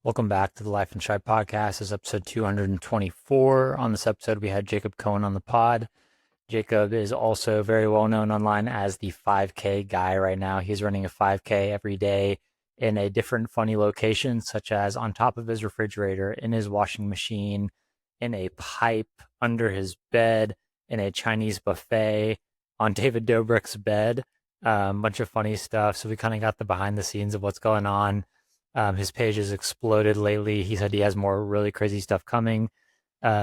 Welcome back to the Life and Shy podcast. This is episode 224. On this episode, we had Jacob Cohen on the pod. Jacob is also very well known online as the 5K guy right now. He's running a 5K every day in a different funny location, such as on top of his refrigerator, in his washing machine, in a pipe, under his bed, in a Chinese buffet, on David Dobrik's bed. Bunch of funny stuff. So we kind of got the behind the scenes of what's going on. His page has exploded lately. He said he has more really crazy stuff coming.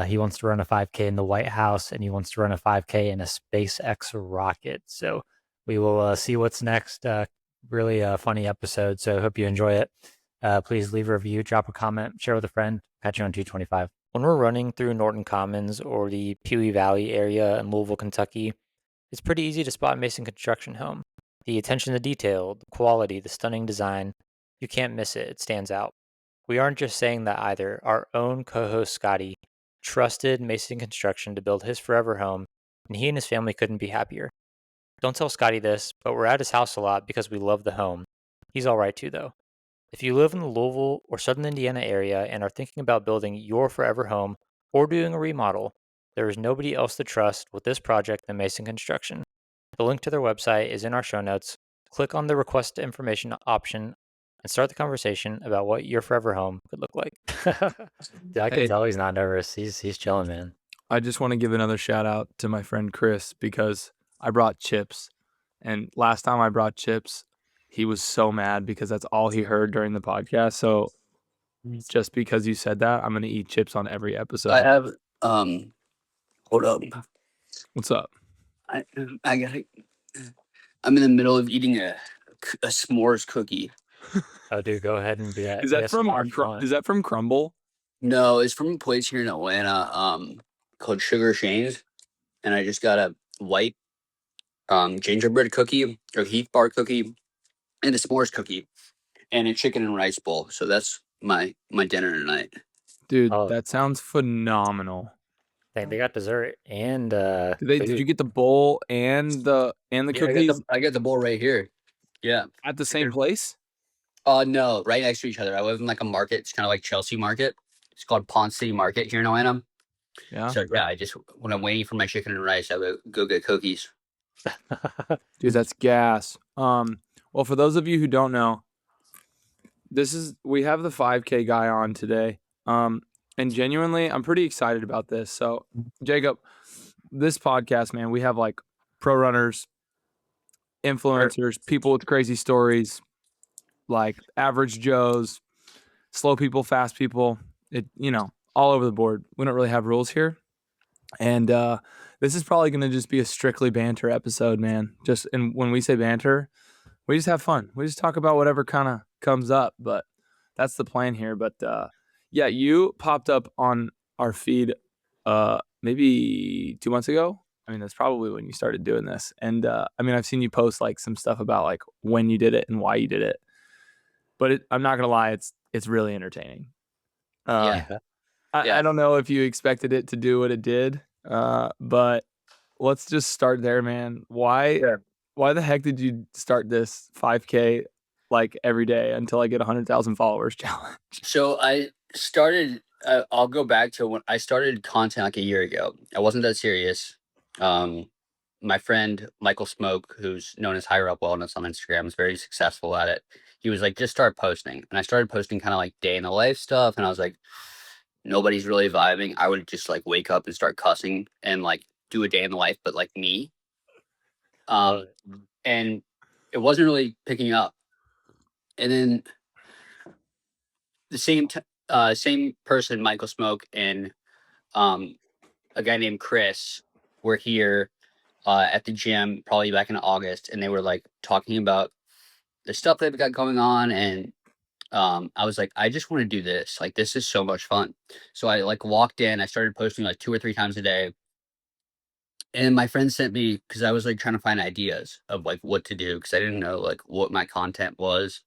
He wants to run a 5K in the White House, and he wants to run a 5K in a SpaceX rocket. So we will see what's next. Really a funny episode. So I hope you enjoy it. Please leave a review, drop a comment, share with a friend. Catch you on 225. When we're running through Norton Commons or the Pewee Valley area in Louisville, Kentucky, it's pretty easy to spot Mason Construction Home. The attention to detail, the quality, the stunning design, you can't miss it. It stands out. We aren't just saying that either. Our own co-host Scotty trusted Mason Construction to build his forever home, and he and his family couldn't be happier. Don't tell Scotty this, but we're at his house a lot because we love the home. He's all right too, though. If you live in the Louisville or Southern Indiana area and are thinking about building your forever home or doing a remodel, there is nobody else to trust with this project than Mason Construction. The link to their website is in our show notes. Click on the request information option and start the conversation about what your forever home could look like. Dude, I can Hey. tell he's not nervous. He's chilling, man. I just want to give another shout out to my friend Chris because I brought chips. And last time I brought chips, he was so mad because that's all he heard during the podcast. So just because you said that, I'm going to eat chips on every I episode. have hold up. What's up? I got I'm in the middle of eating a s'mores cookie. Oh, dude, go ahead and be that. Is that from Crumble? No, it's from a place here in Atlanta called Sugar Shane's, and I just got a white gingerbread cookie or Heath bar cookie and a s'mores cookie and a chicken and rice bowl. So that's my dinner tonight. Dude, Oh. that sounds phenomenal. They got dessert and Did you get the bowl and the cookies I got the bowl right here. Yeah. at the same place? No, right next to each other. I live in like a market. It's kind of like Chelsea Market. It's called Pond City Market here in Atlanta. Yeah. So yeah, I just when I'm waiting for my chicken and rice, I would go get cookies. Dude, that's gas. Well, for those of you who don't know, we have the 5K guy on today. And genuinely, I'm pretty excited about this. So, Jacob, this podcast, man, we have like pro runners, influencers, people with crazy stories, like average Joes, slow people, fast people, all over the board. We don't really have rules here. And this is probably going to just be a strictly banter episode, man. And when we say banter, we just have fun. We just talk about whatever kind of comes up, but that's the plan here. But yeah, you popped up on our feed maybe 2 months ago. I mean, that's probably when you started doing this. And I mean, I've seen you post like some stuff about like when you did it and why you did it. But I'm not gonna lie, it's really entertaining. Yeah. I don't know if you expected it to do what it did, but let's just start there, man. Why the heck did you start this 5K like every day until I get 100,000 followers challenge? So I started. I'll go back to when I started content like a year ago. I wasn't that serious. My friend Michael Smoke, who's known as Higher Up Wellness on Instagram, is very successful at it. He was like, just start posting, and I started posting kind of like day in the life stuff, and I was like, nobody's really vibing. I would just like wake up and start cussing and like do a day in the life, but like me. And it wasn't really picking up. And then the same person, Michael Smoke, and a guy named Chris were here at the gym probably back in August, and they were like talking about the stuff they've got going on, and I was like, I just want to do this. Like, this is so much fun. So I like walked in, I started posting like 2 or 3 times a day. And my friend sent me, because I was like trying to find ideas of like what to do, because I didn't know like what my content was.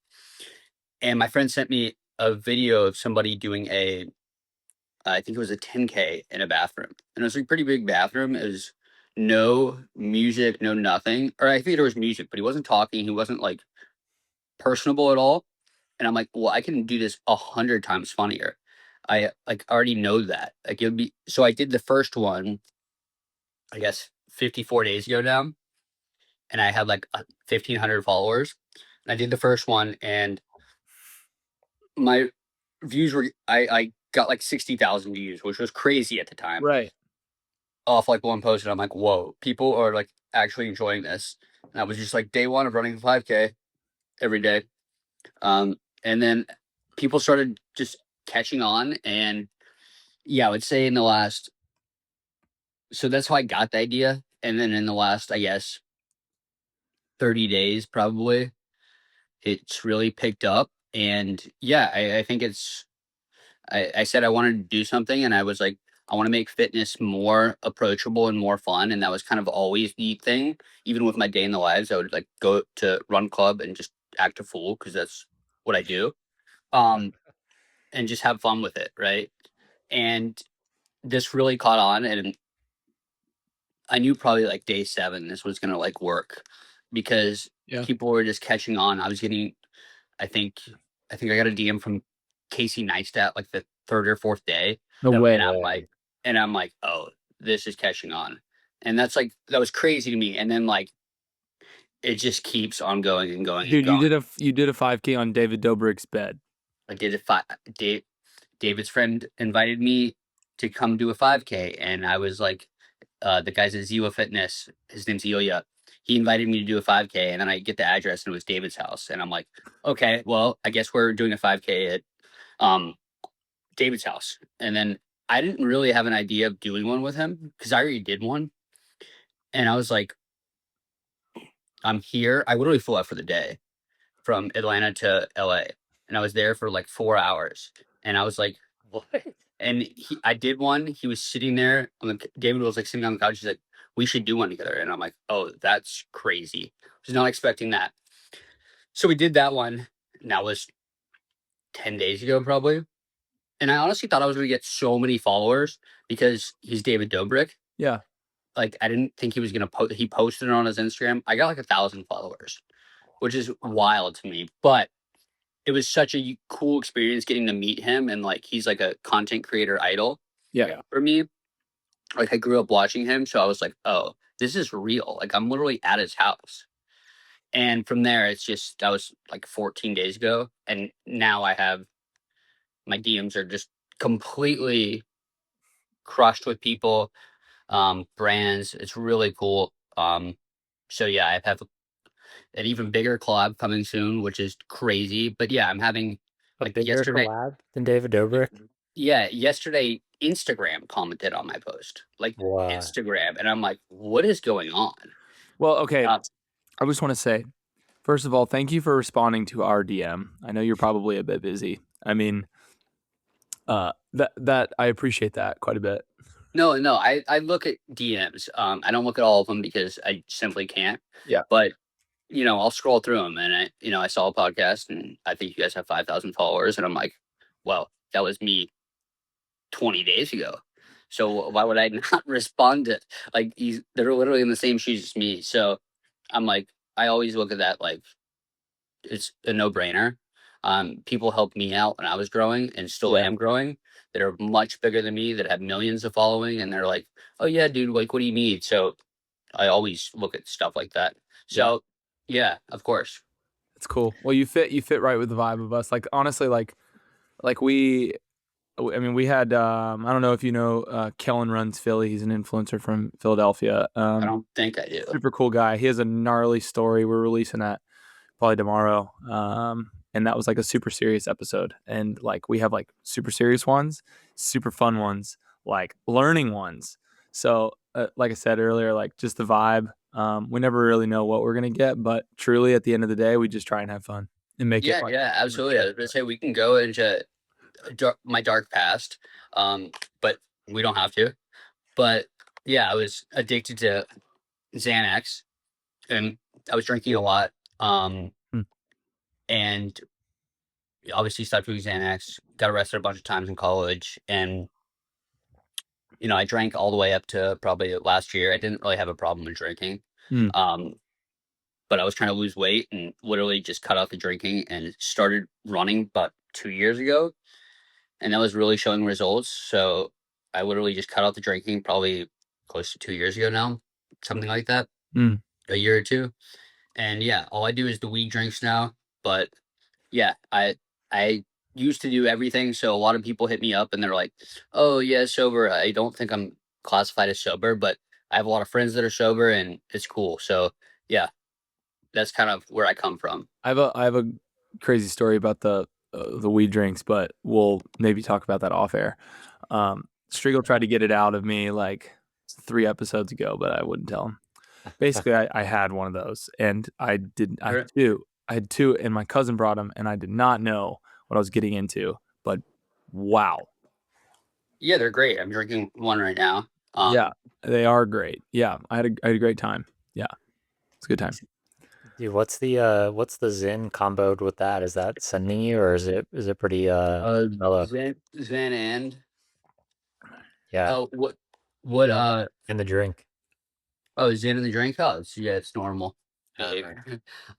And my friend sent me a video of somebody doing I think it was a 10K in a bathroom. And it was like a pretty big bathroom. It was no music, no nothing. Or I think there was music, but he wasn't talking. He wasn't like personable at all. And I'm like, well, I can do this 100 times funnier. I like already know that. Like it would be so I did the first one, I guess 54 days ago now, and I had like 1,500 followers. And I did the first one, and my views were I got like 60,000 views, which was crazy at the time. Right. Off like one post, and I'm like, whoa, people are like actually enjoying this. And I was just like day one of running the 5K every day. And then people started just catching on, and yeah, I would say in the last, so that's how I got the idea. And then in the last, I guess, 30 days, probably, it's really picked up. And yeah, I think I said I wanted to do something, and I was like, I want to make fitness more approachable and more fun. And that was kind of always the thing. Even with my day in the lives, I would like go to run club and just act a fool because that's what I do. Um, and just have fun with it, right? And this really caught on, and I knew probably like day 7 this was gonna like work because Yeah. people were just catching on. I was getting, I think, I think I got a DM from Casey Neistat like the 3rd or 4th day, No No way. and I'm like, oh, this is catching on, and that's like that was crazy to me. And then like it just keeps on going and going and Dude, going. you did a 5K on David Dobrik's bed. I did David's friend invited me to come do a 5K, and I was like, the guy's at Ziwa Fitness. His name's Ilya. He invited me to do a 5K, and then I get the address, and it was David's house, and I'm like, okay, well, I guess we're doing a 5K at um, David's house. And then I didn't really have an idea of doing one with him because I already did one, and I was like, I'm here. I literally flew out for the day from Atlanta to LA, and I was there for like 4 hours, and I was like, What? and I did one. He was sitting there on the. David was like sitting on the couch. He's like, "We should do one together." And I'm like, "Oh, that's crazy." I was not expecting that. So we did that one. And that was 10 days ago, probably. And I honestly thought I was going to get so many followers because he's David Dobrik. Yeah. Like I didn't think he was going to post. He posted it on his Instagram. I got like 1,000 followers, which is wild to me. But it was such a cool experience getting to meet him, and like he's like a content creator idol. Yeah. For me. Like I grew up watching him, so I was like, "Oh, this is real." Like I'm literally at his house. And from there, it's just that was like 14 days ago, and now I have my DMs are just completely crushed with people, brands. It's really cool. So yeah, I have an even bigger collab coming soon, which is crazy. But yeah, I'm having A like bigger collab than David Dobrik? yesterday Instagram commented on my post, like Wow. Instagram, and I'm like, what is going on? Well, okay. Uh, I just want to say, first of all, thank you for responding to our DM. I know you're probably a bit busy. I mean, that I appreciate that quite a bit. No, I look at DMs. I don't look at all of them because I simply can't. Yeah. But I'll scroll through them, and I saw a podcast, and I think you guys have 5,000 followers, and I'm like, well, that was me 20 days ago. So why would I not respond to like they're literally in the same shoes as me. So I'm like, I always look at that like it's a no brainer. People helped me out when I was growing and still Yeah. am growing that are much bigger than me that have millions of following, and they're like, oh yeah, dude, like what do you need? So I always look at stuff like that. So yeah, of course. It's cool. Well, you fit right with the vibe of us. Like honestly, like we I mean, we had I don't know if you know Kellen runs Philly. He's an influencer from Philadelphia. I don't think I do. Super cool guy. He has a gnarly story. We're releasing that probably tomorrow. And that was like a super serious episode. And like we have like super serious ones, super fun ones, like learning ones. So like I said earlier, like just the vibe. We never really know what we're gonna get, but truly at the end of the day, we just try and have fun and make it. Like, Yeah, absolutely. I was gonna say we can go into my dark past, but we don't have to. But yeah, I was addicted to Xanax, and I was drinking a lot. Hmm. And obviously stopped doing Xanax. Got arrested a bunch of times in college, and I drank all the way up to probably last year. I didn't really have a problem with drinking. Hmm. Um, but I was trying to lose weight and literally just cut out the drinking and started running about 2 years ago, and that was really showing results. So I literally just cut out the drinking probably close to 2 years ago now, something like that, Mm. a year or two. And yeah, all I do is the weed drinks now. But yeah, I used to do everything. So a lot of people hit me up and they're like, "Oh yeah, sober." I don't think I'm classified as sober, but I have a lot of friends that are sober, and it's cool. So yeah, that's kind of where I come from. I have a crazy story about the weed drinks, but we'll maybe talk about that off air. Striegel tried to get it out of me like 3 episodes ago, but I wouldn't tell him. Basically, I had one of those, and I had two, and my cousin brought them, and I did not know what I was getting into. But wow, Yeah, they're great. I'm drinking one right now. yeah, they are great. Yeah, I had a great time. Yeah, it's a good time. Dude, what's the Zin comboed with that? Is that sending you, or is it pretty mellow? Zen and Yeah, oh, what in the drink. oh, Zen in the drink? Oh, yeah, it's normal.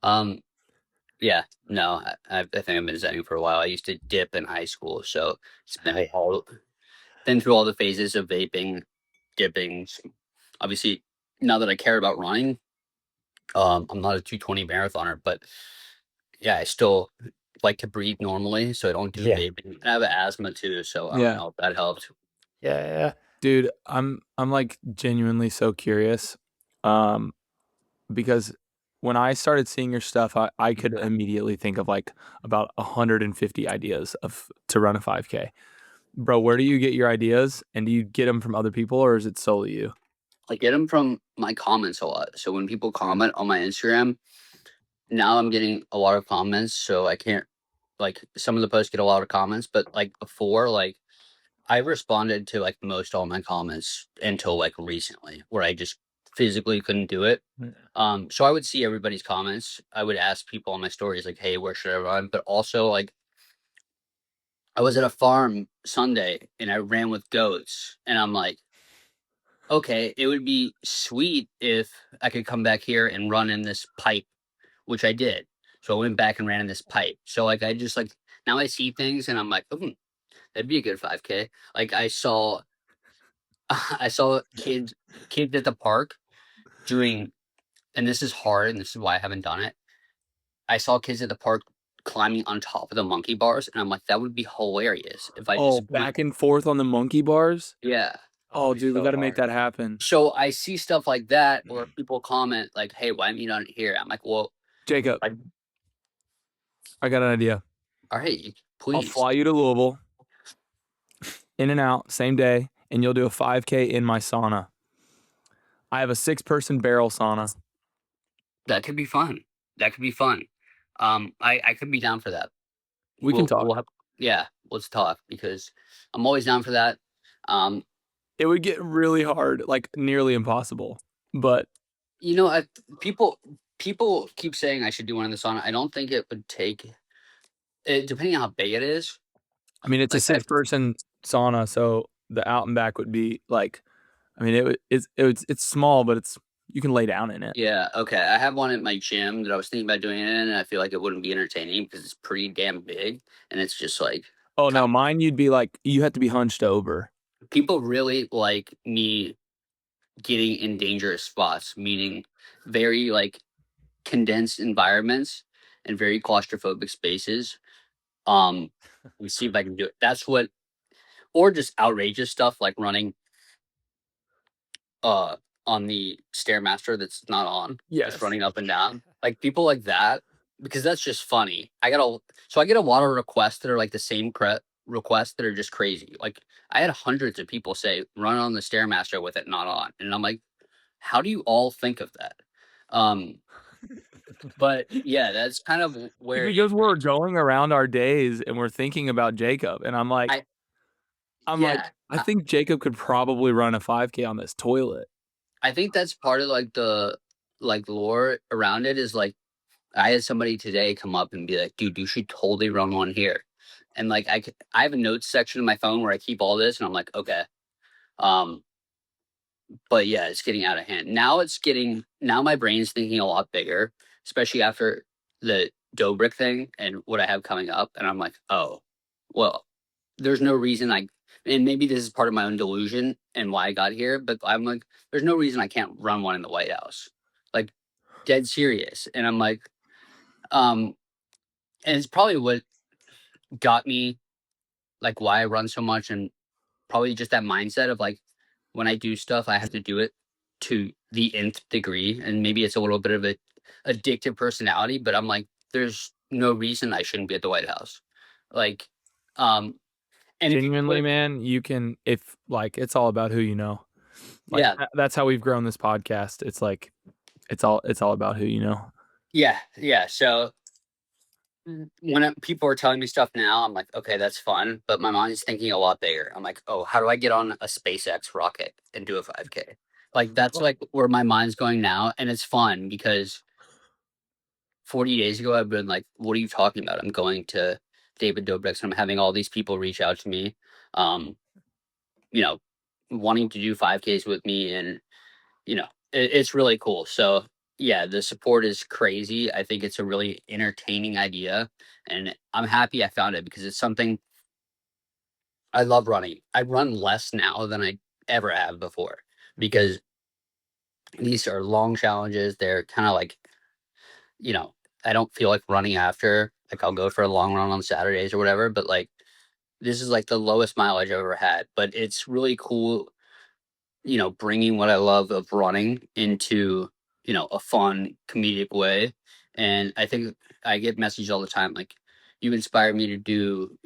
um, yeah, no, I think I've been Zenning for a while. I used to dip in high school, so it's been through all the phases of vaping, dipping. Obviously, now that I care about running, I'm not a 220 marathoner, but yeah, I still like to breathe normally, so I don't do Yeah, vaping. I have asthma too, so I don't Yeah, know if that helped. yeah. dude, I'm like genuinely so curious, because when I started seeing your stuff, I could immediately think of like about 150 ideas to run a 5K. Bro, where do you get your ideas, and do you get them from other people, or is it solely you? I get them from my comments a lot. So when people comment on my Instagram, now I'm getting a lot of comments, so I can't like some of the posts get a lot of comments, but like before, like I responded to like most all my comments until like recently, where I just physically couldn't do it. So I would see everybody's comments. I would ask people on my stories like, "Hey, where should I run?" But also like I was at a farm Sunday and I ran with goats, and I'm like, okay, it would be sweet if I could come back here and run in this pipe, which I did. So I went back and ran in this pipe. So like I just like now I see things and I'm like, that'd be a good 5K. Like I saw I saw kids at the park doing, and this is hard and this is why I haven't done it. I saw kids at the park climbing on top of the monkey bars, and I'm like, that would be hilarious if I Oh, just went. back and forth on the monkey bars? Yeah. Oh, dude, we got to make that happen. So I see stuff like that, or people comment like, "Hey, why haven't you done it here?" I'm like, "Well, Jacob, like, I got an idea. all right, I'll please." fly you to Louisville, in and out, same day, and you'll do a 5K in my sauna. I have a 6-person barrel sauna. That could be fun. That could be fun. I could be down for that. We can talk. Yeah, let's talk because I'm always down for that. Um, It would get really hard, like nearly impossible. But you know, people keep saying I should do one in the sauna. I don't think it would take. Depending on how big it is. I mean, it's a Like 6-person sauna, so the out and back would be like, I mean, it's small, but you can lay down in it. Yeah, okay. I have one at my gym that I was thinking about doing it in, and I feel like it wouldn't be entertaining because it's pretty damn big, and it's just like Oh no, mine you'd be like, you have to be hunched over. people really like me getting in dangerous spots, meaning very like condensed environments and very claustrophobic spaces. Let me see if I can do it. That's what, or just outrageous stuff like running uh on the stairmaster that's not on, Yes. just running up and down, like people like that, because that's just funny. I get a lot of requests that are like the same requests that are just crazy. Like I had hundreds of people say run on the stairmaster with it not on, and I'm like, how do you all think of that? um but yeah, that's kind of where Because we're going around our days and we're thinking about Jacob, and I'm like, I I yeah, think Jacob could probably run a 5K on this toilet. I think that's part of like the like lore around it is like I had somebody today come up and be like, "Dude, you should totally run one here." And like I have a notes section in my phone where I keep all this, and I'm like, okay. Um, but yeah, it's getting out of hand. Now my brain's thinking a lot bigger. especially after the Dobrik thing and what I have coming up. And I'm like, oh, well, there's no reason and maybe this is part of my own delusion and why I got here, but I'm like, there's no reason I can't run one in the White House. Like, dead serious. And I'm like, and it's probably what got me, like, why I run so much, and probably just that mindset of like, when I do stuff, I have to do it to the nth degree. And maybe it's a little bit of a addictive personality, but I'm like, there's no reason I shouldn't be at the White House. Like, and Genuinely, man, you can, if like, it's all about who you know. Like, yeah, that's how we've grown this podcast. It's like, it's all about who you know. yeah. So when people are telling me stuff now, I'm like, okay, that's fun, but my mind's thinking a lot bigger. I'm like, oh, how do I get on a SpaceX rocket and do a 5K? Like, that's like where my mind's going now, and it's fun because 40 days ago I've been like, what are you talking about? I'm going to David Dobrik's, and I'm having all these people reach out to me, you know, wanting to do 5Ks with me, and it's really cool. So yeah, the support is crazy. I think it's a really entertaining idea, and I'm happy I found it because it's something I love running. I run less now than I ever have before because these are long challenges. They're kind of like, you know, I don't feel like running after. Like, I'll go for a long run on Saturdays or whatever, but like, this is like the lowest mileage I've ever had. But it's really cool, bringing what I love of running into, a fun comedic way. And I think I get messages all the time like, you inspired me to do,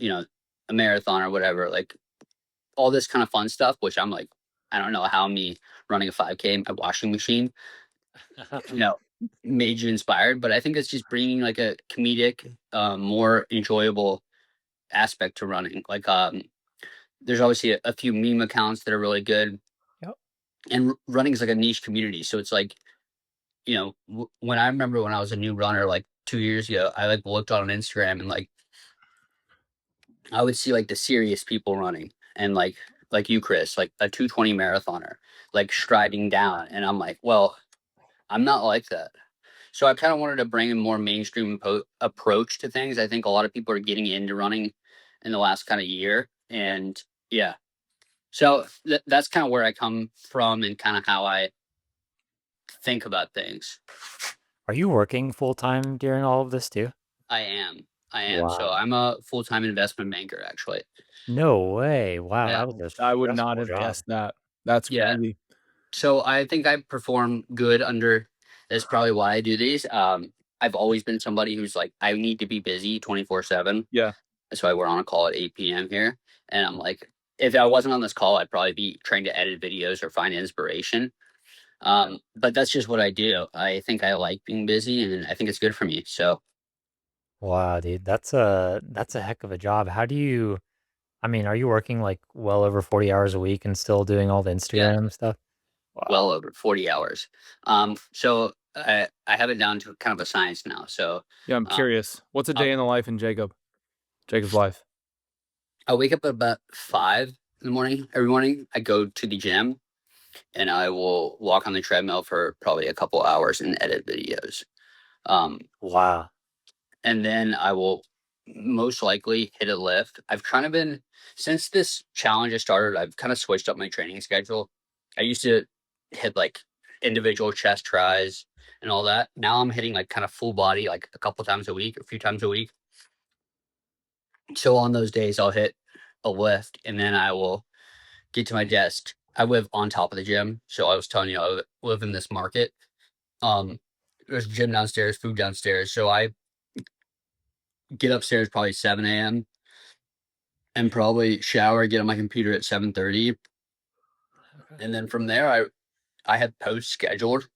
a marathon or whatever, like all this kind of fun stuff, which I'm like, I don't know how me running a 5K in my washing machine, you know, made you inspired, but I think it's just bringing like a comedic, more enjoyable aspect to running. Like, there's obviously a few meme accounts that are really good, Yep. and running is like a niche community. So it's like, when I remember when I was a new runner, like 2 years ago, I like looked on Instagram and like I would see like the serious people running and like you, Chris, like a 220 marathoner, like striding down. And I'm like, well, I'm not like that. So I kind of wanted to bring a more mainstream approach to things. I think a lot of people are getting into running in the last kind of year. And yeah, so that's kind of where I come from and kind of how I think about things. Are you working full time during all of this too? I am. So Wow. I'm a full-time investment banker, actually. No way. Wow, Yeah. that was a I would not stressful have job. guessed that. That's Yeah. crazy. So I think I perform good under. That's probably why I do these. I've always been somebody who's like, I need to be busy 24/7. Yeah. So we're on a call at 8 p.m. here, and I'm like, if I wasn't on this call, I'd probably be trying to edit videos or find inspiration. But that's just what I do. I think I like being busy, and I think it's good for me. So Wow, dude, that's a heck of a job. I mean, are you working like well over 40 hours a week and still doing all the yeah, Instagram stuff? well Wow. over 40 hours. So I have it down to kind of a science now. So Yeah, I'm um, curious. What's a day I'll, in the life in Jacob's life? I wake up at about 5 in the morning. Every morning, I go to the gym and I will walk on the treadmill for probably a couple hours and edit videos. Um, Wow. and then I will most likely hit a lift. I've kind of been, since this challenge has started, I've kind of switched up my training schedule. I used to hit like individual chest tries and all that. Now I'm hitting like kind of full body, like a couple times a week, a few times a week. So on those days, I'll hit a lift and then I will get to my desk. I live on top of the gym. So I was telling you, I live in this market. Um, there's a gym downstairs, food downstairs. So I get upstairs probably 7 a.m. and probably shower, get on my computer at 7:30. And then from there, I have posts scheduled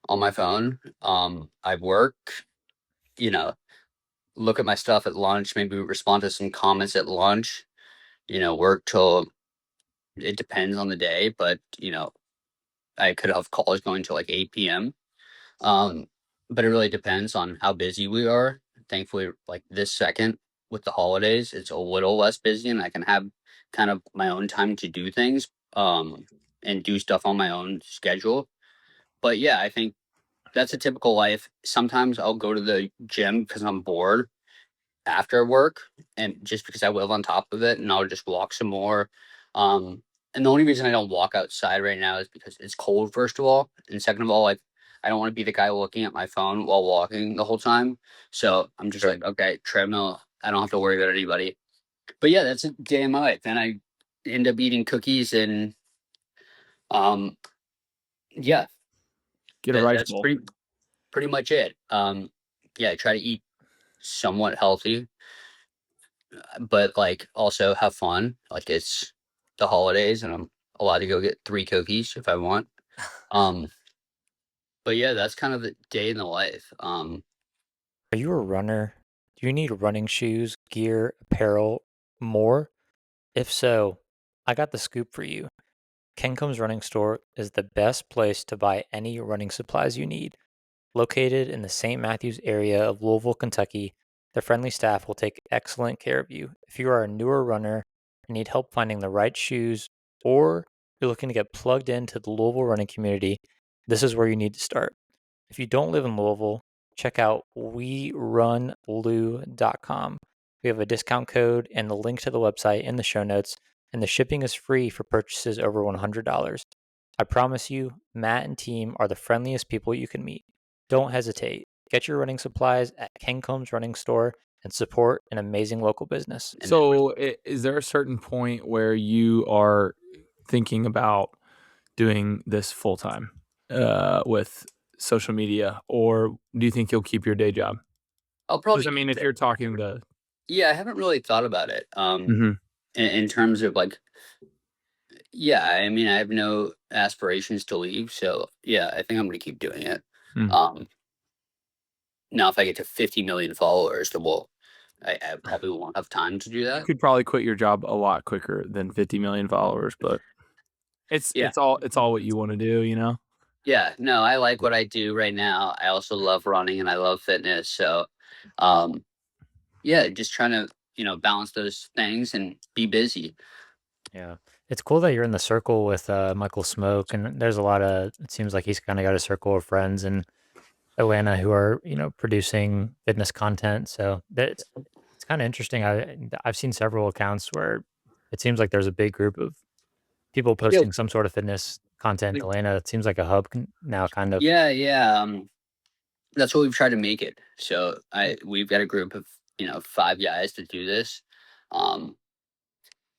on my phone. I work, you know, look at my stuff at lunch, maybe respond to some comments at lunch, work till it depends on the day, but I could have calls going to like 8 p.m. Um, but it really depends on how busy we are. Thankfully, like this second with the holidays, it's a little less busy and I can have kind of my own time to do things, and do stuff on my own schedule. But yeah, I think that's a typical life. Sometimes I'll go to the gym because I'm bored after work, and just because I live on top of it, and I'll just walk some more. And the only reason I don't walk outside right now is because it's cold, first of all, and second of all, like I don't want to be the guy looking at my phone while walking the whole time. So I'm just like, okay, treadmill. I don't have to worry about anybody. But yeah, that's a day in my life. Then I end up eating cookies and um, yeah, Get a rice that's bowl. pretty much it. Yeah, I try to eat somewhat healthy, but like also have fun. Like it's the holidays, and I'm allowed to go get 3 cookies if I want. Um, but yeah, that's kind of the day in the life. Are you a runner? Do you need running shoes, gear, apparel, more? If so, I got the scoop for you. Kencom's Running Store is the best place to buy any running supplies you need. Located in the St. Matthews area of Louisville, Kentucky, the friendly staff will take excellent care of you. If you are a newer runner and need help finding the right shoes, or you're looking to get plugged into the Louisville running community, this is where you need to start. If you don't live in Louisville, check out werunlou.com. We have a discount code and the link to the website in the show notes, and the shipping is free for purchases over $100. I promise you, Matt and team are the friendliest people you can meet. Don't hesitate. Get your running supplies at Kencom's Running Store and support an amazing local business. So, is there a certain point where you are thinking about doing this full time with social media, or do you think you'll keep your day job? I'll Because probably I mean, keep if it. you're talking to, Yeah, I haven't really thought about it. Mhm. In terms of like, yeah, I mean, I have no aspirations to leave, so yeah, I think I'm gonna keep doing it. Mm. Um, Now if I get to 50 million followers, then I probably won't have time to do You that. could probably quit your job a lot quicker than 50 million followers, but it's Yeah. it's all what you want to do, you know. Yeah, no, I like what I do right now. I also love running and I love fitness. So, um, yeah, just trying to, balance those things and be busy. Yeah. It's cool that you're in the circle with Michael Smoke, and there's a lot of, it seems like he's kind of got a circle of friends in Atlanta who are, producing fitness content. So it's kind of interesting. I've seen several accounts where it seems like there's a big group of people Yeah, posting some sort of fitness content in Atlanta. It seems like a hub now, kind of. yeah, yeah. That's what we've tried to make it. So we've got a group of 5 guys to do this. Um,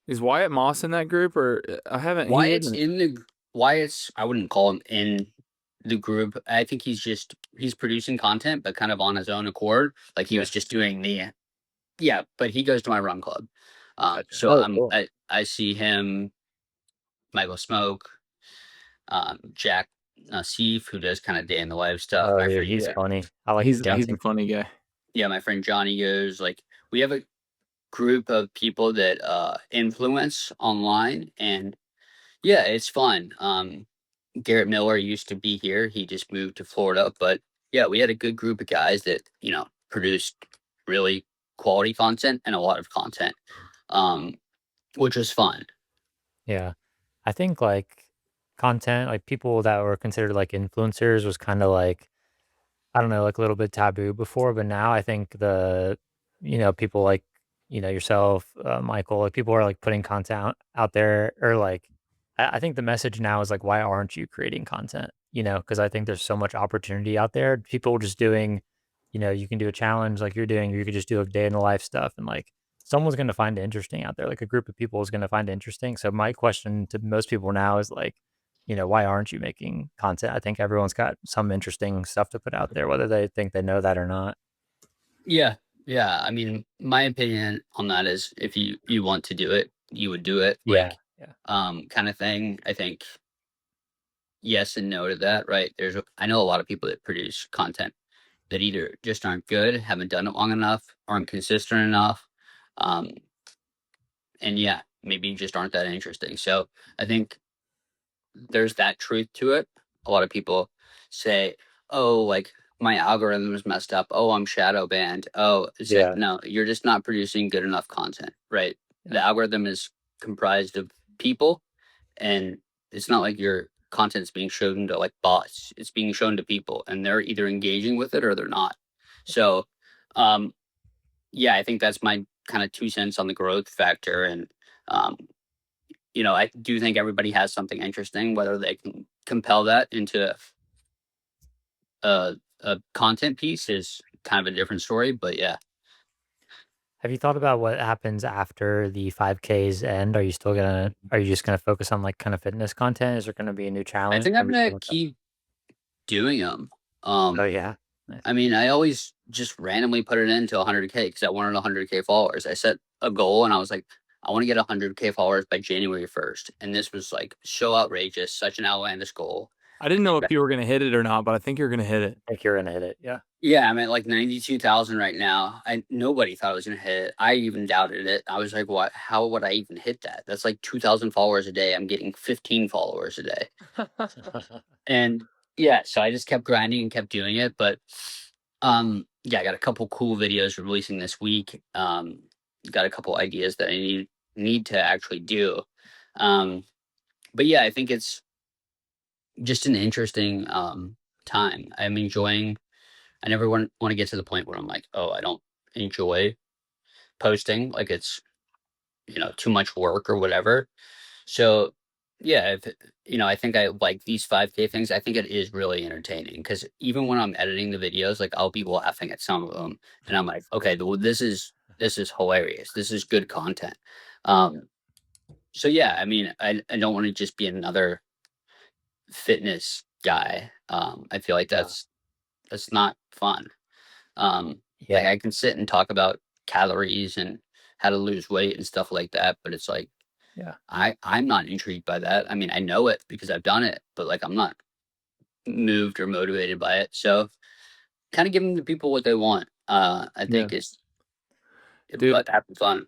Is Wyatt Moss in that group, or I haven't? He Wyatt's isn't. in the Wyatt's. I wouldn't call him in the group. I think he's producing content, but kind of on his own accord. Like he was just doing the yeah, but he goes to my run club. Gotcha. So Oh, cool. I see him, Michael Smoke, Jack Seif, who does kind of day in the life stuff. Oh, My dude, friend, he's Yeah, funny. I like his he's a dancing. funny guy. yeah, my friend Johnny goes. Like we have a group of people that influence online, and yeah, it's fun. Garrett Miller used to be here. He just moved to Florida, but yeah, we had a good group of guys that produced really quality content and a lot of content, um, which was fun. Yeah. I think like content, like people that were considered like influencers was kind of like, I don't know, like a little bit taboo before, but now I think people like, yourself, Michael, like people are like putting content out there, or like, I think the message now is like, why aren't you creating content? Because I think there's so much opportunity out there. People just doing, you can do a challenge like you're doing, or you could just do a day in the life stuff. And like, someone's going to find it interesting out there. Like a group of people is going to find it interesting. So my question to most people now is like, why aren't you making content? I think everyone's got some interesting stuff to put out there, whether they think they know that or not. Yeah, yeah. I mean, my opinion on that is if you want to do it, you would do it, Yeah. Yeah. kind of thing. I think yes and no to that, right? I know a lot of people that produce content that either just aren't good, haven't done it long enough, aren't consistent enough, um, and yeah, maybe just aren't that interesting. So I think there's that truth to it. A lot of people say, "Oh, like my algorithm is messed up. Oh, I'm shadow banned. Oh, it's like Yeah. no, you're just not producing good enough content, right? Yeah. The algorithm is comprised of people, and it's not like you're content's being shown to like bots. It's being shown to people, and they're either engaging with it or they're not. So, yeah, I think that's my kind of 2 cents on the growth factor. And I do think everybody has something interesting. Whether they can compel that into a content piece is kind of a different story. But yeah. Have you thought about what happens after the 5Ks end? Are you just gonna focus on like kind of fitness content? Is there gonna be a new I challenge? think I'm Maybe gonna something like that? keep doing them. Oh yeah. Nice. I mean, I always just randomly put it into 100K because I wanted 100K followers. I set a goal and I was like, I want to get 100K followers by January 1st. And this was like so outrageous, such an outlandish goal. I didn't know if you were gonna hit it or not, but I think you're gonna hit it. I think you're gonna hit it. Yeah. Yeah, I'm at like 92,000 right now. Nobody thought I was gonna hit it. I even doubted it. I was like, what? How would I even hit that? That's like 2,000 followers a day. I'm getting 15 followers a day. And yeah, so I just kept grinding and kept doing it. But yeah, I got a couple cool videos releasing this week. Got a couple ideas that I need to actually do. But yeah, I think it's just an interesting time. I'm enjoying. I never want to get to the point where I'm like, oh, I don't enjoy posting, like it's too much work or whatever. So yeah, I think I like these 5K things. I think it is really entertaining because even when I'm editing the videos, like I'll be laughing at some of them, and I'm like, okay, well, this is hilarious. This is good content. So yeah, I mean, I don't want to just be another fitness guy. I feel like that's not fun. Like Yeah. I can sit and talk about calories and how to lose weight and stuff like that, but it's like Yeah. I'm not intrigued by that. I mean, I know it because I've done it, but like I'm not moved or motivated by it. So kind of giving the people what they want. I think it's Dude, having fun.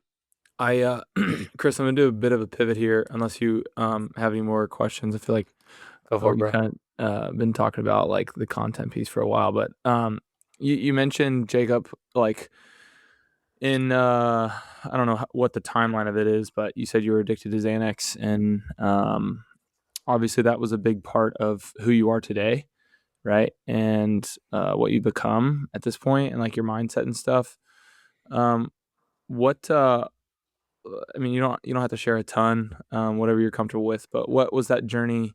Chris, I'm gonna do a bit of a pivot here, unless you have any more questions. I feel like Go for it, we bro. kind of been talking about like the content piece for a while, but you mentioned Jacob like in I don't know what the timeline of it is, but you said you were addicted to Xanax, and obviously that was a big part of who you are today, right? And what you become at this point, and like your mindset and stuff. What I mean, you don't have to share a ton, whatever you're comfortable with. But what was that journey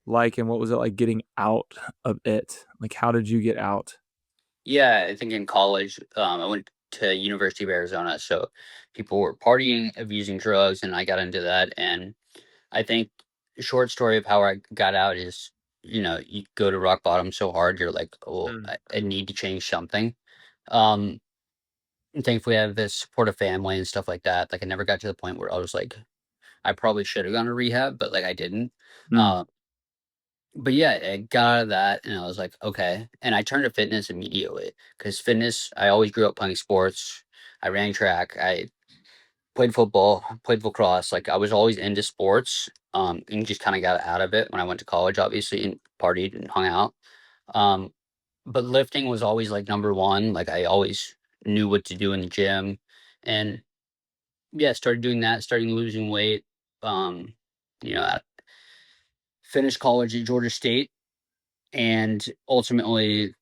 like, and what was it like getting out of it? Like, how did you get out? Yeah, I think in college, I went to University of Arizona, so people were partying, abusing drugs, and I got into that. And I think the short story of how I got out is, you go to rock bottom so hard, you're like, oh, I need to change something. And thankfully, I have this supportive family and stuff like that. Like, I never got to the point where I was like, I probably should have gone to rehab, but like I didn't. Mm. But yeah, I got out of that and I was like, okay. And I turned to fitness immediately because fitness, I always grew up playing sports. I ran track. I played football, played lacrosse. Like I was always into sports, and just kind of got out of it when I went to college, obviously, and partied and hung out. Um, but lifting was always like number one. Like I always knew what to do in the gym. And yeah, started doing that, starting losing weight. Um, I finished college at Georgia State and ultimately,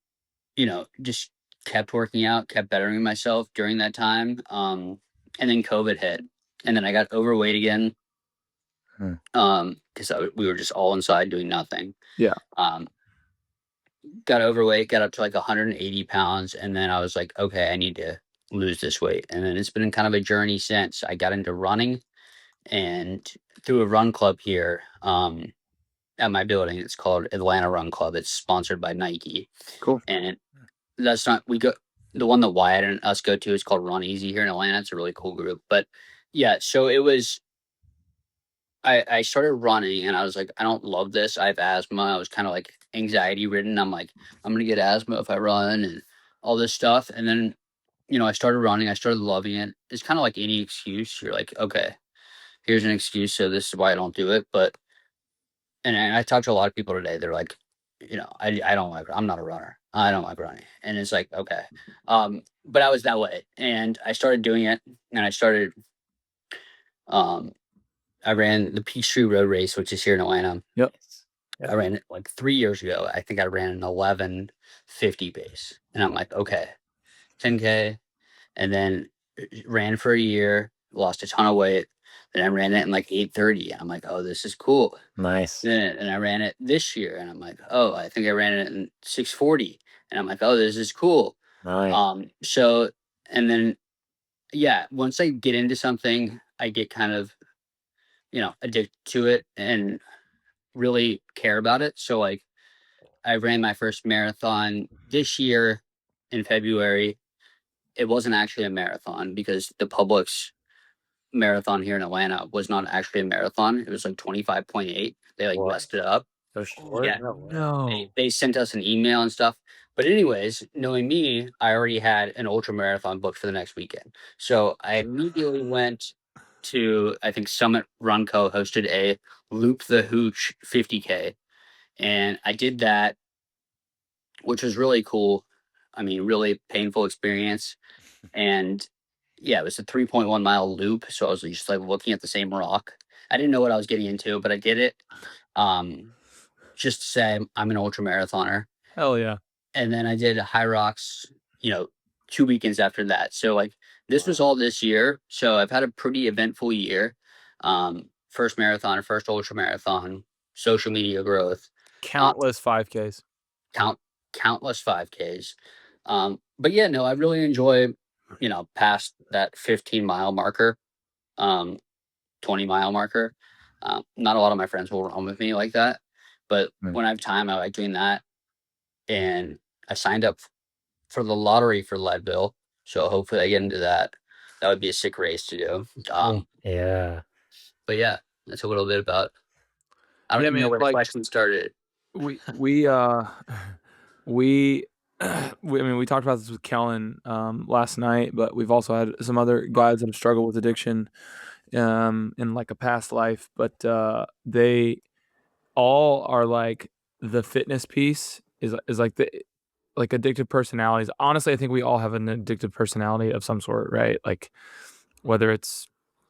just kept working out, kept bettering myself during that time. And then COVID hit, and then I got overweight again. Because we were just all inside doing nothing. Yeah. Got overweight, got up to like 180 pounds, and then I was like, okay, I need to lose this weight. And then it's been kind of a journey since. I got into running, and through a run club here, at my building, it's called Atlanta Run Club. It's sponsored by Nike. Cool. And that's not the one that Wyatt and us go to is called Run Easy here in Atlanta. It's a really cool group. But yeah, so it was I started running and I was like, I don't love this. I have asthma. I was kind of like anxiety ridden. I'm like, I'm gonna get asthma if I run and all this stuff. And then, I started running, I started loving it. It's kind of like any excuse. You're like, okay, here's an excuse, so this is why I don't do it. But and I talked to a lot of people today. They're like, I don't like. I'm not a runner. I don't like running. And it's like, okay, but I was that way, and I started doing it, and I started. I ran the Peachtree Road Race, which is here in Atlanta. Yep. I ran it like 3 years ago. I think I ran an 11:50 pace, and I'm like, okay, 10K, and then ran for a year, lost a ton of weight. Then I ran it in like 8:30. I'm like, oh, this is cool. Nice. Then and I ran it this year, and I'm like, oh, I think I ran it in 6:40, and I'm like, oh, this is cool. Nice. So and then yeah, once I get into something, I get kind of addicted to it and really care about it. So like, I ran my first marathon this year in February. It wasn't actually a marathon because the Publix marathon here in Atlanta was not actually a marathon. It was like 25.8. They like What? messed it up. So short? Yeah. No way. No. They sent us an email and stuff. But anyways, knowing me, I already had an ultra marathon booked for the next weekend. So I immediately went to, I think Summit Run Co. hosted a Loop the Hooch 50K. And I did that, which was really cool. I mean, really painful experience. And yeah, it was a 3.1 mile loop. So I was just like looking at the same rock. I didn't know what I was getting into, but I did it. Just to say I'm an ultra marathoner. Hell yeah. And then I did High Rocks, 2 weekends after that. So like this was all this year. So I've had a pretty eventful year. First marathon, first ultra marathon, social media growth, Countless 5Ks. countless 5Ks. But yeah, no, I really enjoy, past that 15-mile marker, 20-mile marker. Not a lot of my friends will run with me like that, but when I have time, I like doing that. And I signed up for the lottery for Leadville, so hopefully I get into that. That would be a sick race to do. Yeah. But yeah, that's a little bit about. I don't Yeah, even know man, where the like- question started. We we I mean, we talked about this with Kellen last night, but we've also had some other guys that have struggled with addiction in like a past life, but they all are like the fitness piece is like the like addictive personalities. Honestly, I think we all have an addictive personality of some sort, right? Like whether it's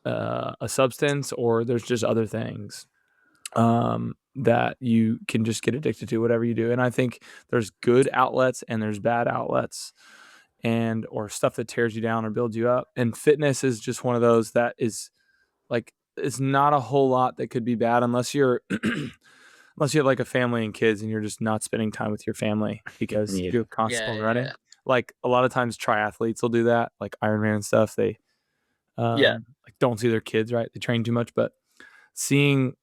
a substance or there's just other things that you can just get addicted to, whatever you do. And I think there's good outlets and there's bad outlets, and or stuff that tears you down or builds you up. And fitness is just one of those that is like, it's not a whole lot that could be bad unless you're unless you have like a family and kids and you're just not spending time with your family because Yeah. you're constantly Yeah, running. yeah. Like a lot of times triathletes will do that, like Ironman and stuff. They Yeah. like don't see their kids, right? They train too much. But seeing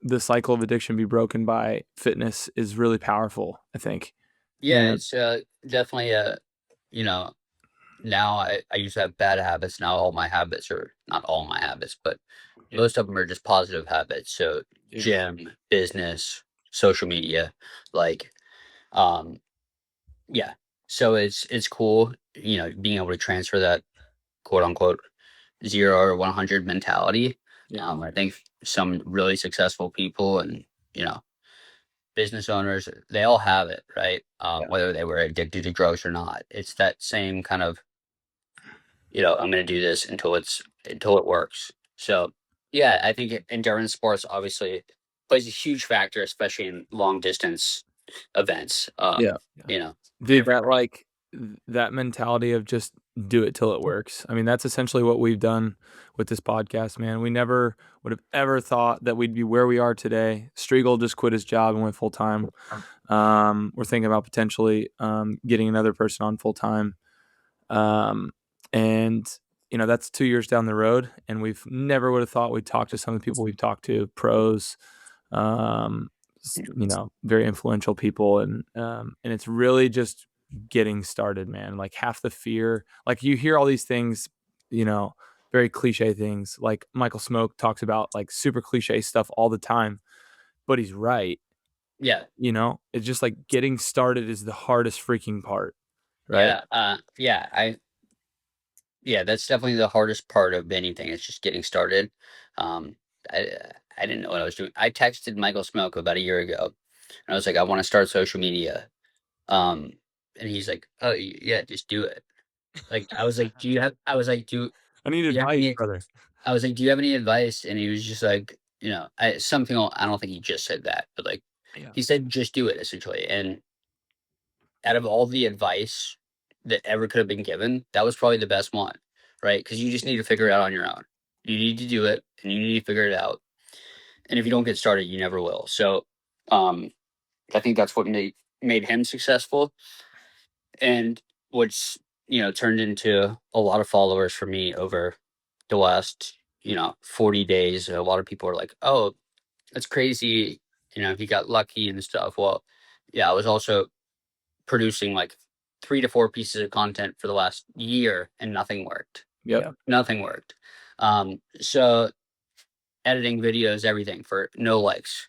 the cycle of addiction be broken by fitness is really powerful, I think. Yeah, And it's definitely now I used to have bad habits. Now all my habits are not all my habits, but most of them are just positive habits. So gym, business, social media, like yeah. So it's cool, being able to transfer that quote unquote 0 or 100 mentality. I think some really successful people and business owners, they all have it, right? Whether they were addicted to drugs or not. It's that same kind of, I'm going to do this until it works. So yeah, I think endurance sports obviously plays a huge factor, especially in long distance events. Yeah. Dude, that mentality of just do it till it works. I mean, that's essentially what we've done with this podcast, man. We never would have ever thought that we'd be where we are today. Striegel just quit his job and went full time. We're thinking about potentially getting another person on full time. And that's 2 years down the road, and we've never would have thought we'd talk to some of the people we've talked to, pros, very influential people, and it's really just getting started, man. Like half the fear, like you hear all these things, very cliche things, like Michael Smoke talks about like super cliche stuff all the time, but he's right. Yeah. It's just like getting started is the hardest freaking part, right? Yeah, that's definitely the hardest part of anything. It's just getting started. Um, I didn't know what I was doing. I texted Michael Smoke about a year ago, and I was like, I want to start social media. And he's like, oh yeah, just do it. Like I was like, I was like, I need do you have advice, any, brother. I was like, do you have any advice? And he was just like, you know, I don't think he just said that, but like Yeah. he said, just do it essentially. And out of all the advice that ever could have been given, that was probably the best one, right? Because you just need to figure it out on your own. You need to do it, and you need to figure it out. And if you don't get started, you never will. So, I think that's what made him successful, and which turned into a lot of followers for me over the last 40 days. A lot of people are like, "Oh, that's crazy," he got lucky and stuff. Well, yeah, I was also producing like 3 to 4 pieces of content for the last year, and nothing worked. Yep. Nothing worked. So editing videos, everything for no likes.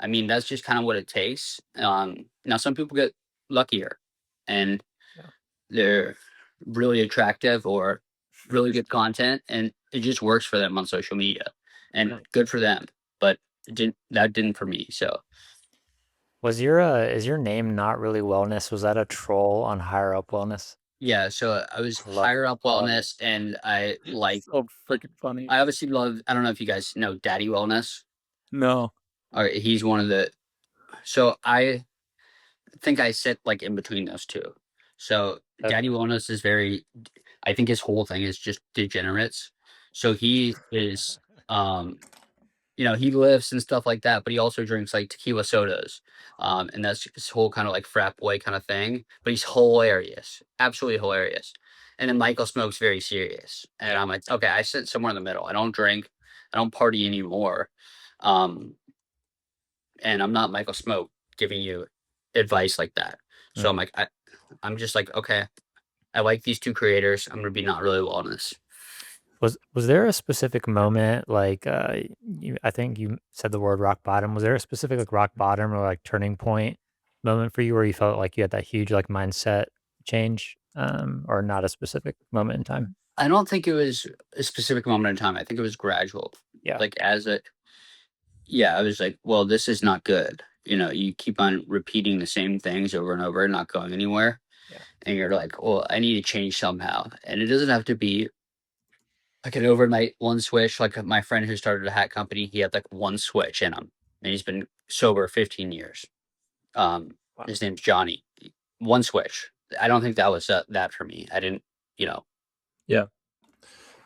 I mean, that's just kind of what it takes. Now some people get luckier, and they're really attractive or really good content, and it just works for them on social media, and good for them. But that didn't for me. So Was is your name Not Really Wellness? Was that a troll on Higher Up Wellness? yeah, so I was I love higher up oh, wellness, and I like So freaking funny. I obviously love. I don't know if you guys know Daddy Wellness. No. All right, he's one of the. So I think I sit like in between those two. So Daddy okay. Wellness is very. I think his whole thing is just degenerates. So he is, he lifts and stuff like that, but he also drinks like tequila sodas, and that's his whole kind of like frat boy kind of thing. But he's hilarious, absolutely hilarious. And then Michael Smoke's very serious, and I'm like, okay, I sit somewhere in the middle. I don't drink, I don't party anymore, um, and I'm not Michael Smoke giving you advice like that. So I'm like, I'm just like, okay, I like these two creators. I'm gonna be Not Really Wellness. Was there a specific moment like I think you said the word rock bottom. Was there a specific like rock bottom or like turning point moment for you where you felt like you had that huge like mindset change or not a specific moment in time? I don't think it was a specific moment in time. I think it was gradual. Yeah. Like I was like, well, this is not good. You keep on repeating the same things over and over and not going anywhere. Yeah. And you're like, well, I need to change somehow. And it doesn't have to be like an overnight one switch. Like my friend who started a hat company, he had like one switch in him, and he's been sober 15 years. Wow. His name's Johnny. One switch. I don't think that was that for me. I didn't, Yeah.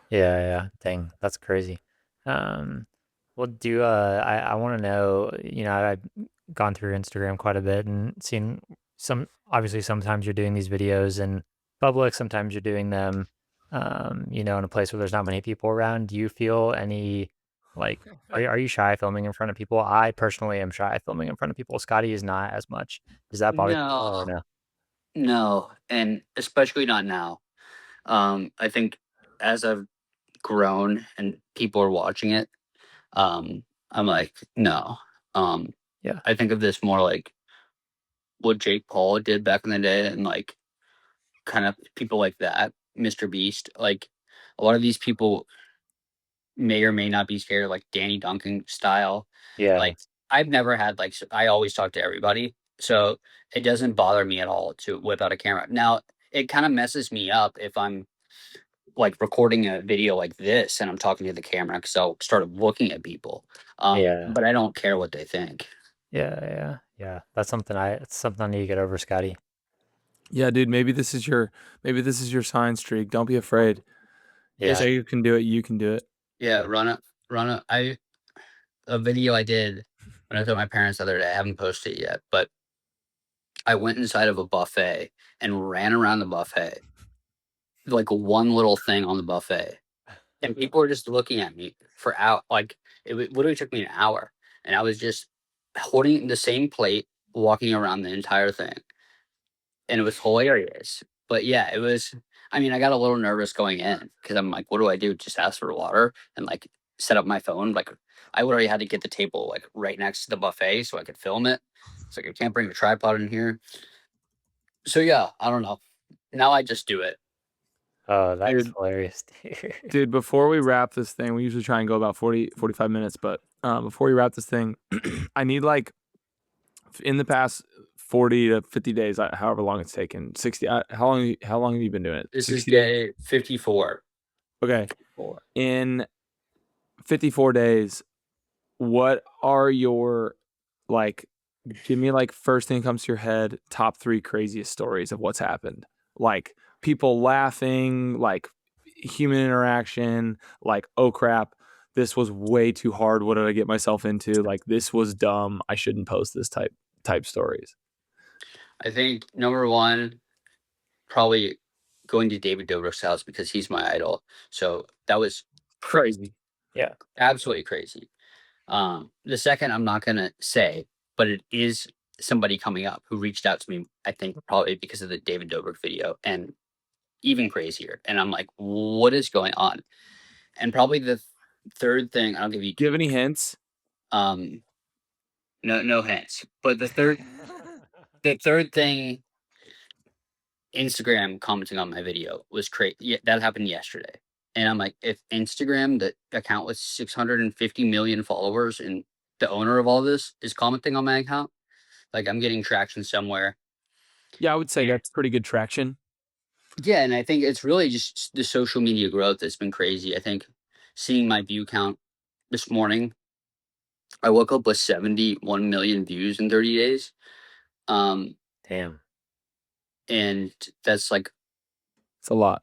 Yeah. Dang, that's crazy. Um, well, I want to know, I've gone through Instagram quite a bit and seen obviously sometimes you're doing these videos in public, sometimes you're doing them, in a place where there's not many people around. Do you feel any, like, are you shy filming in front of people? I personally am shy filming in front of people. Scotty is not as much. Does that bother you at all or no, no? no, and especially not now. I think as I've grown and people are watching it, I'm like, no. Yeah. I think of this more like what Jake Paul did back in the day, and like kind of people like that, Mr. Beast. Like a lot of these people may or may not be scared, like Danny Duncan style. Yeah. Like I've never had I always talk to everybody, so it doesn't bother me at all to whip out a camera. Now it kind of messes me up if I'm like recording a video like this and I'm talking to the camera because I'll start looking at people. Yeah. But I don't care what they think. Yeah. That's something it's something I need to get over, Scotty. Yeah, dude, maybe this is your sign streak. Don't be afraid. Yeah. Say you can do it, you can do it. Yeah, run it. A video I did when I was with my parents the other day. I haven't posted it yet, but I went inside of a buffet and ran around the buffet, like one little thing on the buffet, and people were just looking at me for out. Like literally took me an hour, and I was just holding the same plate, walking around the entire thing, and it was hilarious. But yeah, it was. I mean, I got a little nervous going in because I'm like, what do I do? Just ask for water and like set up my phone. Like I literally had to get the table like right next to the buffet so I could film it. It's like I can't bring a tripod in here. So yeah, I don't know. Now I just do it. Oh, that is Dude, hilarious, dude. dude, before we wrap this thing, we usually try and go about 45 minutes, but before we wrap this thing, I need like in the past 40 to 50 days, however long it's taken, 60, how long have you been doing it? This is 60 days? day 54. Okay. Four. In 54 days, what are your, like, give me like first thing that comes to your head, top 3 craziest stories of what's happened. Like people laughing, like human interaction, like, oh crap, this was way too hard. What did I get myself into? Like this was dumb. I shouldn't post this type stories. I think number one, probably going to David Dobrik's house because he's my idol. So that was Crazy. Yeah. absolutely crazy. The second I'm not gonna say, but it is somebody coming up who reached out to me, I think probably because of the David Dobrik video, and even crazier. And I'm like, what is going on? And probably the third thing, I'll give you Do you have any hints? um no hints. But the third thing, Instagram commenting on my video was crazy. Yeah, that happened yesterday. And I'm like, if Instagram, the account with 650 million followers, and the owner of all this is commenting on my account, like I'm getting traction somewhere. Yeah, I would say that's pretty good traction. Yeah, and I think it's really just the social media growth that's been crazy. I think seeing my view count this morning, I woke up with 71 million views in 30 days. Damn. And that's like It's a lot.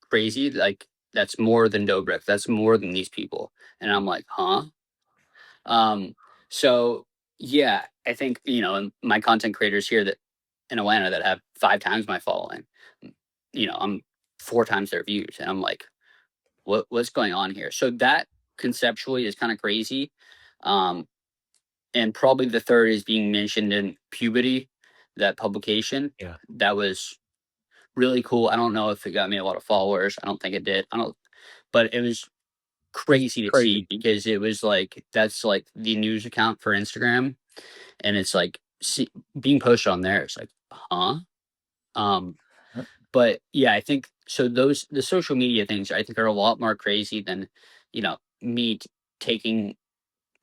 crazy. Like that's more than Dobrik. That's more than these people. And I'm like, huh? So yeah, I think, my content creators here that in Atlanta that have 5 times my following, I'm 4 times their views. And I'm like, what's going on here? So that conceptually is kind of crazy. And probably the third is being mentioned in Puberty, that publication. Yeah. That was really cool. I don't know if it got me a lot of followers. I don't think it did. But it was crazy to see because it was like that's like the news account for Instagram, and it's like being posted on there. It's like, huh? But yeah, I think so. The social media things I think are a lot more crazy than me taking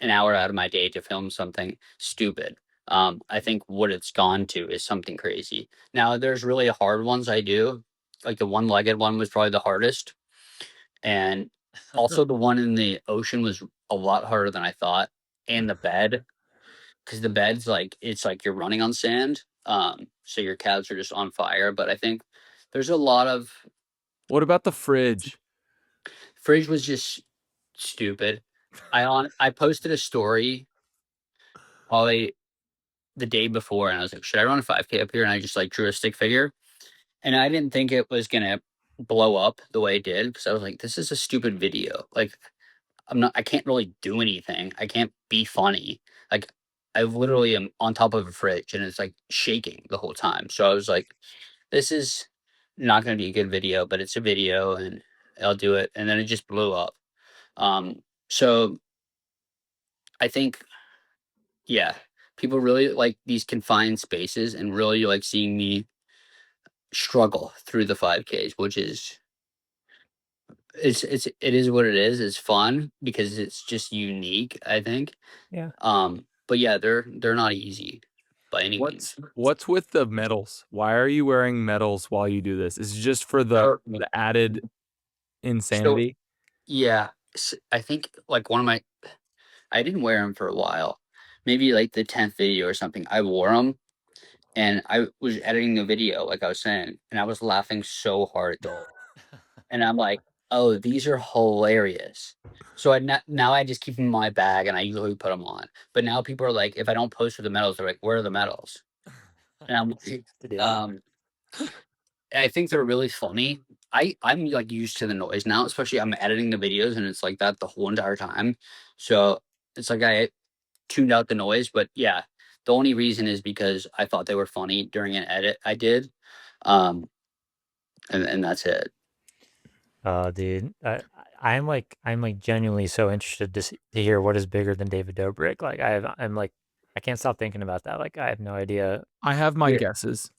an hour out of my day to film something stupid. I think what it's gone to is something crazy. Now, there's really hard ones I do. Like the one-legged one was probably the hardest. And also the one in the ocean was a lot harder than I thought. And the bed, because the bed's like, it's like you're running on sand. So your calves are just on fire. But I think there's a lot of What about the fridge? fridge was just stupid. I posted a story probably the day before, and I was like, should I run a 5K up here? And I just like drew a stick figure, and I didn't think it was gonna blow up the way it did because I was like, this is a stupid video. Like, I can't really do anything. I can't be funny. Like, I literally am on top of a fridge and it's like shaking the whole time. So I was like, this is not gonna be a good video, but it's a video and I'll do it. And then it just blew up. So I think, yeah, people really like these confined spaces and really like seeing me struggle through the 5Ks, which is it is what it is. It's fun because it's just unique, I think. Yeah. But yeah, they're not easy by any means. What's with the medals? Why are you wearing medals while you do this? Is it just for the added insanity? Yeah, I think like I didn't wear them for a while, maybe like the 10th video or something. I wore them, and I was editing the video, like I was saying, and I was laughing so hard at the whole. And I'm like, oh, these are hilarious. So now I just keep them in my bag and I usually put them on. But now people are like, if I don't post for the medals, they're like, where are the medals? And I'm like, I think they're really funny. I'm like used to the noise now, especially I'm editing the videos and it's like that the whole entire time. So it's like I tuned out the noise. But yeah, the only reason is because I thought they were funny during an edit I did. And that's it. Dude, I'm like genuinely so interested to hear what is bigger than David Dobrik. Like I'm like, I can't stop thinking about that. Like I have no idea. I have my Yeah. guesses.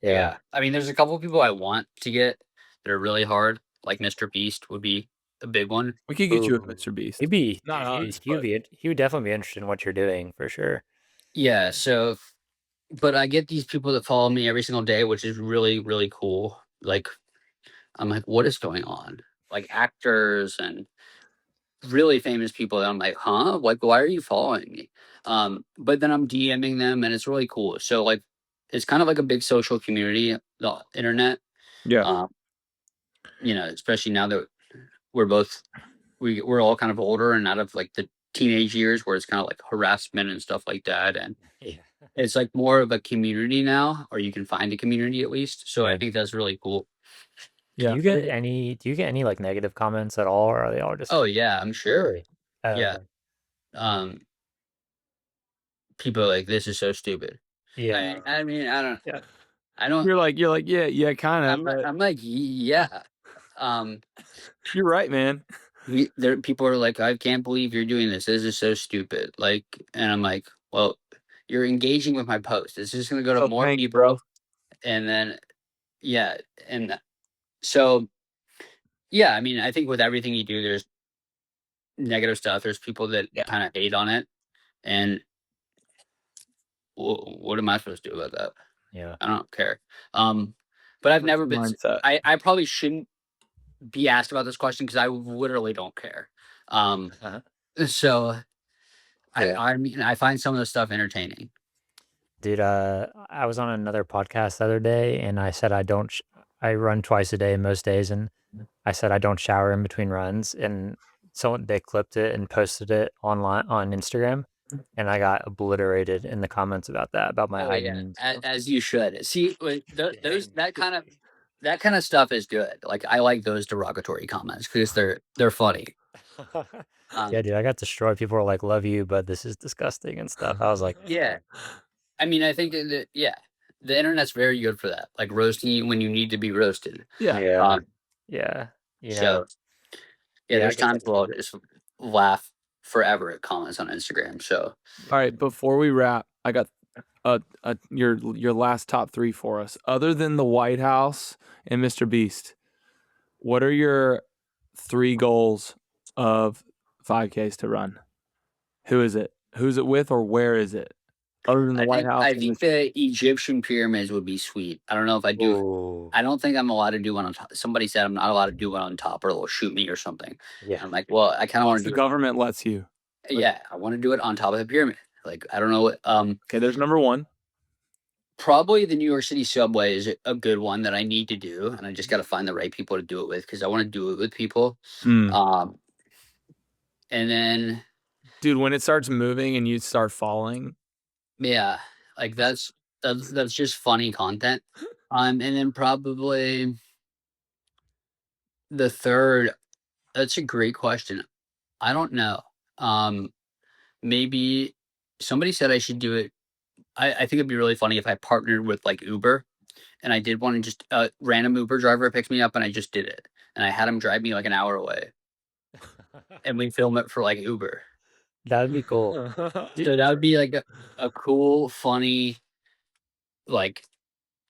Yeah. I mean, there's a couple of people I want to get that are really hard. Like Mr. Beast would be a big one. We could get you with Mr. Beast. Not us, but He would definitely be interested in what you're doing for sure. Yeah. So, but I get these people that follow me every single day, which is really, really cool. Like, I'm like, what is going on? Like actors and really famous people that I'm like, huh? Like, why are you following me? But then I'm DMing them, and it's really cool. So like, it's kind of like a big social community, the internet. Yeah. Um, especially now that we're all kind of older and out of like the teenage years where it's kind of like harassment and stuff like that, and Yeah. it's like more of a community now, or you can find a community at least. So I Yeah. think that's really cool. Do Yeah. you get any like negative comments at all, or are they all just Oh yeah, I'm sure. really? Yeah. Okay. Um, People are like, this is so stupid. Yeah. I mean, Yeah. I don't. You're like, yeah, kind of. I'm like, yeah. Um, You're right, man. People are like, I can't believe you're doing this. This is so stupid. Like, and I'm like, well, you're engaging with my post. It's just gonna go to So more thanks, people, bro. and then yeah, and so yeah. I mean, I think with everything you do, there's negative stuff. There's people that Yeah. kind of hate on it, and what am I supposed to do about that? Yeah. I don't care. But I've That's never the been. mindset. I probably shouldn't be asked about this question because I literally don't care. Uh-huh. So Yeah. I mean, I find some of the stuff entertaining. Dude, I was on another podcast the other day, and I said I run twice a day most days, and I said I don't shower in between runs, and they clipped it and posted it online on Instagram, and I got obliterated in the comments about that, about my Oh yeah, hygiene and stuff. as you should. See, those Dang. that kind of stuff is good. Like I like those derogatory comments because they're funny. Yeah, dude, I got destroyed. People were like, "Love you, but this is disgusting" and stuff. I was like, Yeah, I mean, I think that yeah, the internet's very good for that. Like roasting you when you need to be roasted. Yeah. yeah, Um, yeah, you know, so yeah, yeah, I there's guess times where I'll just laugh forever at comments on Instagram. So All right, before we wrap, I got your last top 3 for us. Other than the White House and Mr. Beast, what are your 3 goals of 5Ks to run? Who is it? Who's it with, or where is it? Other than the White House. I think the Egyptian pyramids would be sweet. I don't know if I do. Ooh, I don't think I'm allowed to do one on top. Somebody said I'm not allowed to do one on top, or they'll shoot me or something. yeah, I'm like, well, I kind of want Once to the do. government lets you. Yeah, I want to do it on top of the pyramid. Like I don't know what. Okay, there's number 1. Probably the New York City subway is a good one that I need to do, and I just got to find the right people to do it with because I want to do it with people. Mm. And then Dude, when it starts moving and you start falling. yeah, like that's just funny content. And then probably the third. That's a great question. I don't know. Maybe somebody said I should do it. I think it'd be really funny if I partnered with like Uber and I did one and just a random Uber driver picks me up and I just did it. And I had him drive me like an hour away and we film it for like Uber. that would be cool. So that would be like a cool, funny, like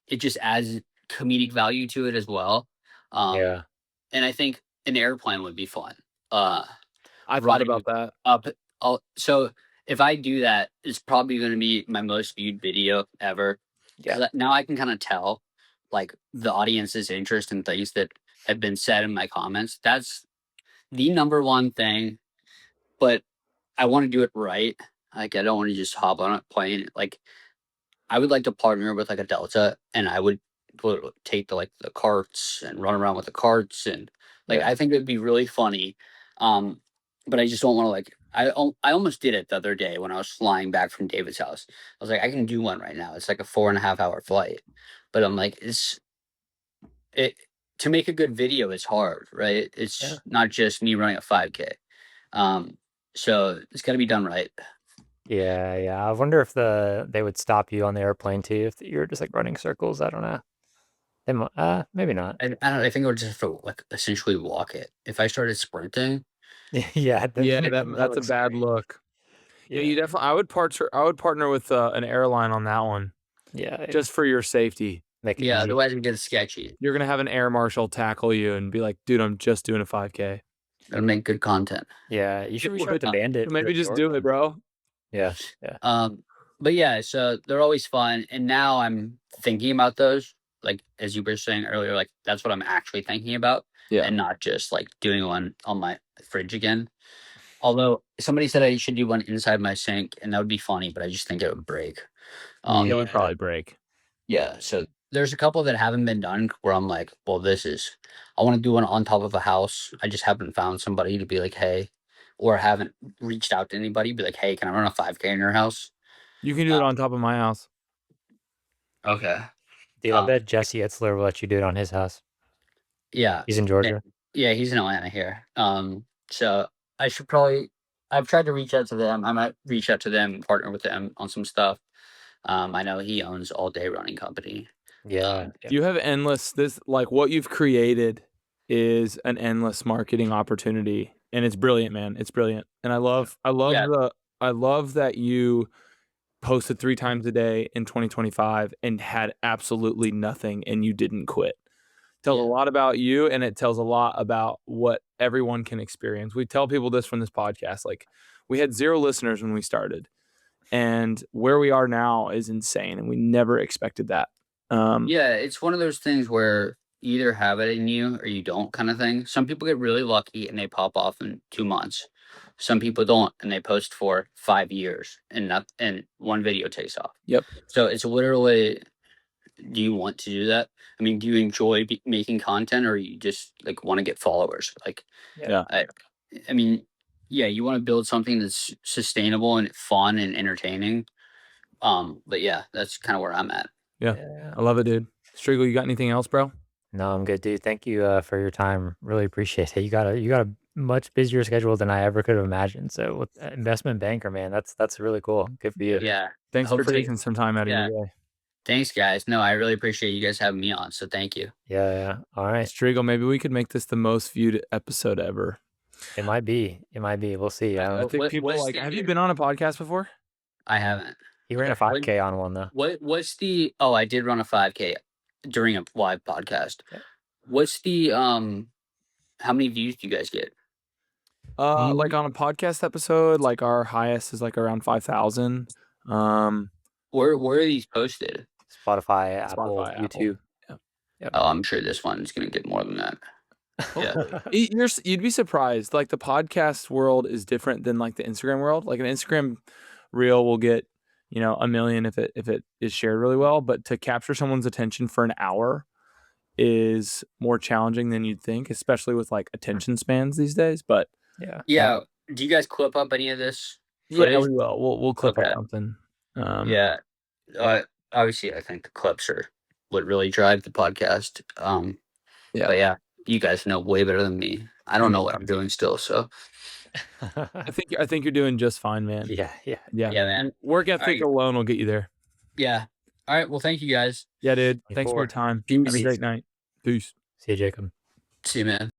it just adds comedic value to it as well. Yeah, And I think an airplane would be fun. I thought Riding about that. up. So if I do that, it's probably going to be my most viewed video ever. yeah, Now I can kind of tell, like the audience's interest in things that have been said in my comments. That's the number one thing. But I want to do it right. Like I don't want to just hop on a plane. Like I would like to partner with like a Delta, and I would take the carts and run around with the carts, and like yeah. I think it'd be really funny. Um, but I just don't want to like I almost did it the other day when I was flying back from David's house. I was like, I can do one right now. It's like a 4.5 hour flight, but I'm like, it to make a good video. It's hard, right? It's Yeah. not just me running a 5K. So it's got to be done right. Yeah, yeah. I wonder if they would stop you on the airplane too if you're just like running circles. I don't know. Maybe not. I don't know. I think I would just have to like essentially walk it. If I started sprinting, Yeah, Yeah, that's a looks bad scary. look. Yeah, you Yeah, definitely. I would partner with an airline on that one, yeah. just for your safety. Make it yeah, easy. otherwise it gets sketchy. You're gonna have an air marshal tackle you and be like, "Dude, I'm just doing a 5K." Gotta make good content. Yeah, you should reach out to Well, Bandit. for maybe a just short do one. it, bro. Yeah, yeah, But yeah, so they're always fun. And now I'm thinking about those, like as you were saying earlier, like that's what I'm actually thinking about, Yeah. and not just like doing one on my fridge again. Although somebody said I should do one inside my sink, and that would be funny, but I just think it would break. It would probably break. Yeah, so there's a couple that haven't been done where I'm like, well, I want to do one on top of a house. I just haven't found somebody to be like, hey, or haven't reached out to anybody, be like, hey, can I run a 5K in your house? You can do it on top of my house. Okay. Dude, I bet Jesse Itzler will let you do it on his house. Yeah. He's in Georgia. Yeah, he's in Atlanta here. So I've tried to reach out to them. I might reach out to them, partner with them on some stuff. I know he owns All Day Running Company. Yeah. You have what you've created is an endless marketing opportunity, and it's brilliant, man. It's brilliant. And I love that you posted 3 times a day in 2025 and had absolutely nothing, and you didn't quit. Tells a lot about you, and it tells a lot about what everyone can experience. We tell people this from this podcast. Like, we had 0 listeners when we started, and where we are now is insane, and we never expected that. Yeah, it's one of those things where you either have it in you or you don't, kind of thing. Some people get really lucky and they pop off in 2 months. Some people don't, and they post for 5 years and one video takes off. Yep. So it's literally, do you want to do that? I mean, do you enjoy making content, or you just like want to get followers? Like, Yeah. I mean, yeah, you want to build something that's sustainable and fun and entertaining. But yeah, that's kind of where I'm at. Yeah. I love it, dude. Striegel, you got anything else, bro? No, I'm good, dude. Thank you for your time. Really appreciate it. You got a much busier schedule than I ever could have imagined. So with investment banker, man, that's really cool. Good for you. Yeah. Thanks for taking some time out of your day. Thanks, guys. No, I really appreciate you guys having me on. So thank you. Yeah. All right. Striegel, maybe we could make this the most viewed episode ever. It might be. We'll see. I think people have you been on a podcast before? I haven't. He ran a 5K on one though. I did run a 5K during a live podcast. Yeah. What's the how many views do you guys get? Like on a podcast episode, like our highest is like around 5,000. Where are these posted? Spotify, Apple, YouTube. Yep. Oh, I'm sure this one's gonna get more than that. Yeah. You'd be surprised. Like, the podcast world is different than like the Instagram world. Like, an Instagram reel will get 1 million if it is shared really well, but to capture someone's attention for an hour is more challenging than you'd think, especially with like attention spans these days. But yeah. Do you guys clip up any of this footage? Yeah, we will. We'll clip up something. Yeah. Obviously, I think the clips are what really drive the podcast. But yeah, you guys know way better than me. I don't know what I'm doing still, so. I think you're doing just fine, man. Yeah, man. Work ethic alone will get you there. Yeah. All right. Well, thank you guys. Yeah, dude. Thanks for your time. Have a great night. Peace. See you, Jacob. See you, man.